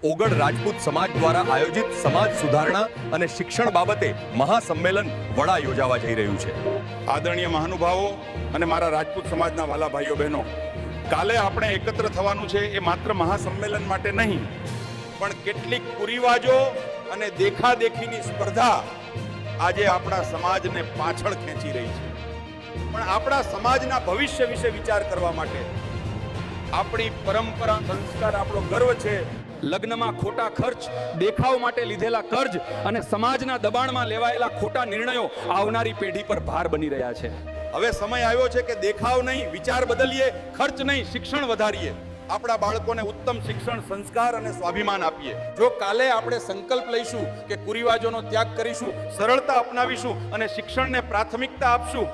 ઓગળ રાજપૂત સમાજ દ્વારા આયોજિત સમાજ સુધારણા અને શિક્ષણ બાબતે મહાસંમેલન વડા યોજાવા જઈ રહ્યું છે। આદરણીય મહાનુભાવો અને મારા રાજપૂત સમાજના વાલા ભાઈઓ બહેનો, કાલે આપણે એકત્ર થવાનું છે એ માત્ર મહાસંમેલન માટે નહીં, પણ કેટલીક કુરિવાજો અને દેખાદેખીની સ્પર્ધા આજે આપણા સમાજને પાછળ ખેંચી રહી છે। પણ આપણા સમાજના ભવિષ્ય વિશે વિચાર કરવા માટે, આપણી પરંપરા, સંસ્કાર, આપણો ગર્વ છે, લગ્નમાં ખોટા ખર્ચ, દેખાવ માટે લીધેલા કર્જ અને સમાજના દબાણમાં લેવાયેલા ખોટા નિર્ણયો આવનારી પેઢી પર ભાર બની રહ્યા છે। હવે સમય આવ્યો છે કે દેખાવ નહીં, વિચાર બદલીએ, ખર્ચ નહીં, શિક્ષણ વધારીએ, આપણા બાળકોને ઉત્તમ શિક્ષણ, સંસ્કાર અને સ્વાભિમાન આપીએ। જો કાલે આપણે સંકલ્પ લઈશું કે કુરિવાજોનો ત્યાગ કરીશું, સરળતા અપનાવીશું અને શિક્ષણને પ્રાથમિકતા આપશું,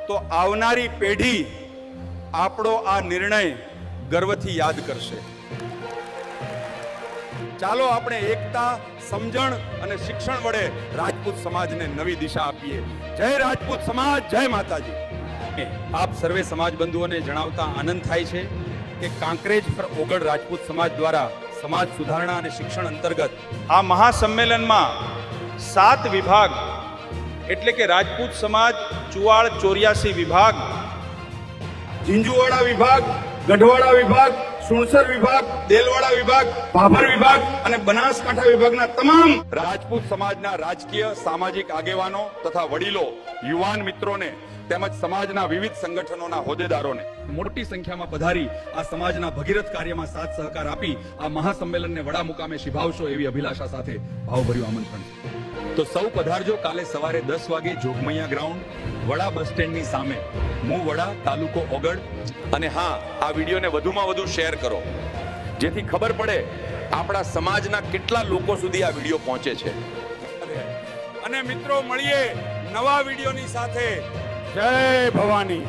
તો આવનારી પેઢી આપણો આ નિર્ણય ગર્વથી યાદ કરશે। ચાલો આપણે એકતા, સમજણ અને શિક્ષણ વડે રાજપૂત સમાજને નવી દિશા આપીએ। જય રાજપૂત સમાજ, જય માતાજી। આપ સર્વે સમાજ બંધુઓને જણાવતા આનંદ થાય છે કે કાંકરેજ પર ઓગળ રાજપૂત સમાજ દ્વારા સમાજ સુધારણા અને શિક્ષણ અંતર્ગત આ મહાસંમેલનમાં 7 વિભાગ એટલે કે રાજપૂત સમાજ ચુવાડ 84 વિભાગ, ઝીંઝુવાડા વિભાગ, ગઢવાડા વિભાગ, સુણસર વિભાગ, દેલવાડા વિભાગ, ભાભર વિભાગ અને બનાસકાંઠા વિભાગના તમામ રાજપૂત સમાજના રાજકીય, સામાજિક આગેવાનો તથા વડીલો, યુવાન મિત્રોને તેમજ સમાજના વિવિધ સંગઠનોના હોદ્દેદારોને મોટી સંખ્યામાં પધારી આ સમાજના ભગીરથ કાર્યમાં સાથ સહકાર આપી આ મહાસંમેલનને વડા મુકામે શિભાવશો એવી અભિલાષા સાથે ભાવભર્યું આમંત્રણ છે। તો સૌ પધારજો કાલે સવારે 10 વાગે જોગમૈયા ગ્રાઉન્ડ, વડા બસ સ્ટેન્ડની સામે, મુ વડા, તાલુકો ઓગળ। અને હા, આ વિડીયોને વધુમાં વધુ શેર કરો, જેથી ખબર પડે આપણા સમાજના કેટલા લોકો સુધી આ વિડીયો પહોંચે છે। અને મિત્રો, મળીએ નવા વિડીયોની સાથે। જય ભવાની।